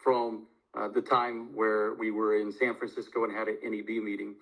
from the time where we were in San Francisco and had an NEB meeting.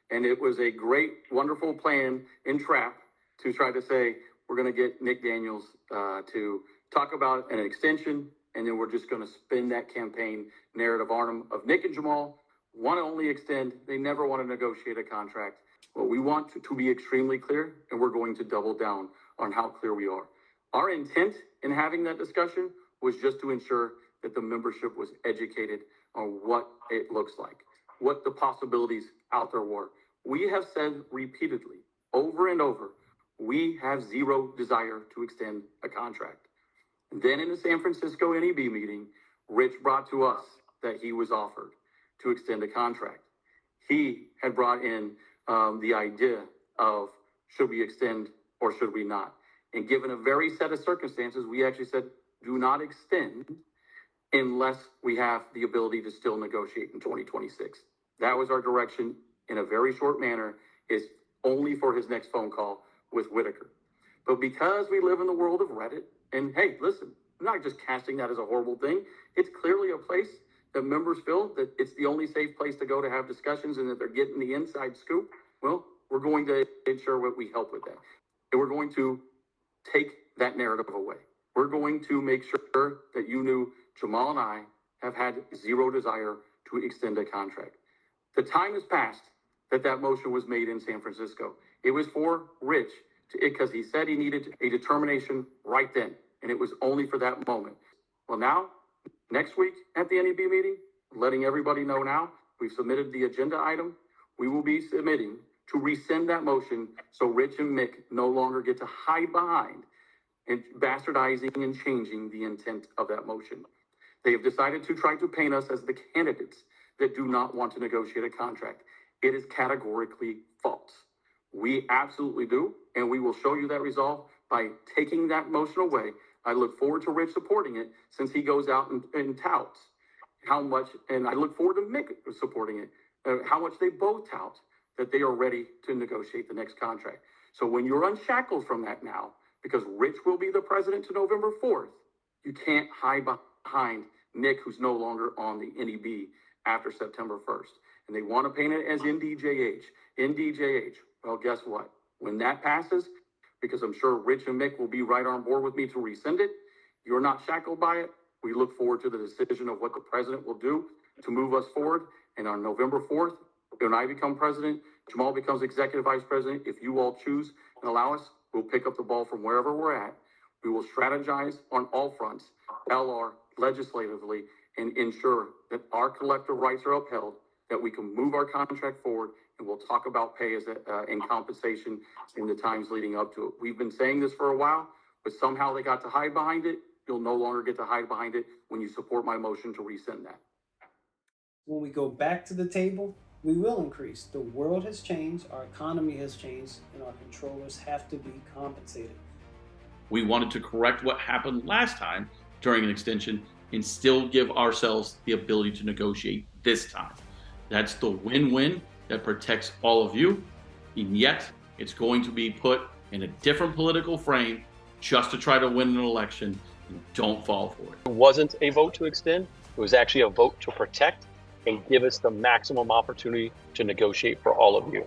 And it was a great, wonderful plan and trap to try to say, we're going to get Nick Daniels to talk about an extension, and then we're just going to spin that campaign narrative on them of Nick and Jamal want to only extend. They never want to negotiate a contract. Well, we want to be extremely clear, and we're going to double down on how clear we are. Our intent in having that discussion was just to ensure that the membership was educated on what it looks like, what the possibilities out there were. We have said repeatedly, over and over, we have zero desire to extend a contract. And then in the San Francisco NEB meeting, Rich brought to us that he was offered to extend a contract. He had brought in the idea of should we extend or should we not? And given a very set of circumstances, we actually said, do not extend unless we have the ability to still negotiate in 2026. That was our direction in a very short manner, is only for his next phone call with Whitaker. But because we live in the world of Reddit, and hey, listen, I'm not just casting that as a horrible thing. It's clearly a place that members feel that it's the only safe place to go to have discussions and that they're getting the inside scoop. Well, we're going to ensure that we help with that. And we're going to take that narrative away. We're going to make sure that you knew Jamal and I have had zero desire to extend a contract. The time has passed that motion was made in San Francisco. It was for Rich, because he said he needed a determination right then, and it was only for that moment. Well, now, next week at the NEB meeting, letting everybody know now, we've submitted the agenda item. We will be submitting to rescind that motion so Rich and Mick no longer get to hide behind and bastardizing and changing the intent of that motion. They have decided to try to paint us as the candidates that do not want to negotiate a contract. It is categorically false. We absolutely do, and we will show you that resolve by taking that motion away. I look forward to Rich supporting it since he goes out and touts how much, and I look forward to Mick supporting it, how much they both tout that they are ready to negotiate the next contract. So when you're unshackled from that now, because Rich will be the president to November 4th, you can't hide behind Nick, who's no longer on the NEB after September 1st. And they want to paint it as NDJH. NDJH. Well, guess what? When that passes, because I'm sure Rich and Mick will be right on board with me to rescind it, you're not shackled by it. We look forward to the decision of what the president will do to move us forward. And on November 4th, when I become president, Jamal becomes executive vice president. If you all choose and allow us, we'll pick up the ball from wherever we're at. We will strategize on all fronts, LR, legislatively, and ensure that our collective rights are upheld, that we can move our contract forward, and we'll talk about pay and compensation in the times leading up to it. We've been saying this for a while, but somehow they got to hide behind it. You'll no longer get to hide behind it when you support my motion to rescind that. When we go back to the table, we will increase. The world has changed, our economy has changed, and our controllers have to be compensated. We wanted to correct what happened last time during an extension and still give ourselves the ability to negotiate this time. That's the win-win that protects all of you, and yet it's going to be put in a different political frame just to try to win an election. And don't fall for it. It wasn't a vote to extend. It was actually a vote to protect and give us the maximum opportunity to negotiate for all of you.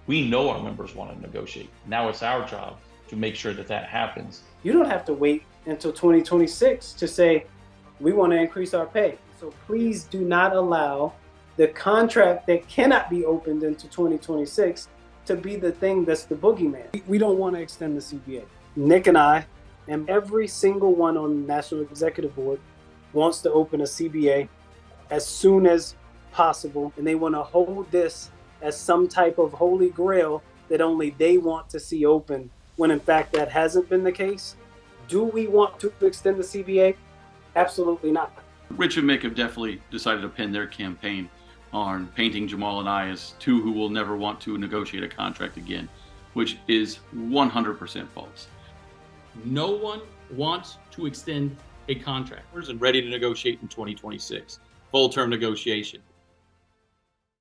We know our members want to negotiate. Now it's our job to make sure that that happens. You don't have to wait until 2026 to say, we want to increase our pay. So please do not allow the contract that cannot be opened into 2026 to be the thing that's the boogeyman. We don't want to extend the CBA. Nick and I, and every single one on the National Executive Board, wants to open a CBA as soon as possible. And they want to hold this as some type of holy grail that only they want to see open, when in fact that hasn't been the case. Do we want to extend the CBA? Absolutely not. Rich and Mick have definitely decided to pin their campaign on painting Jamal and I as two who will never want to negotiate a contract again, which is 100% false. No one wants to extend a contract and ready to negotiate in 2026. Full-term negotiation.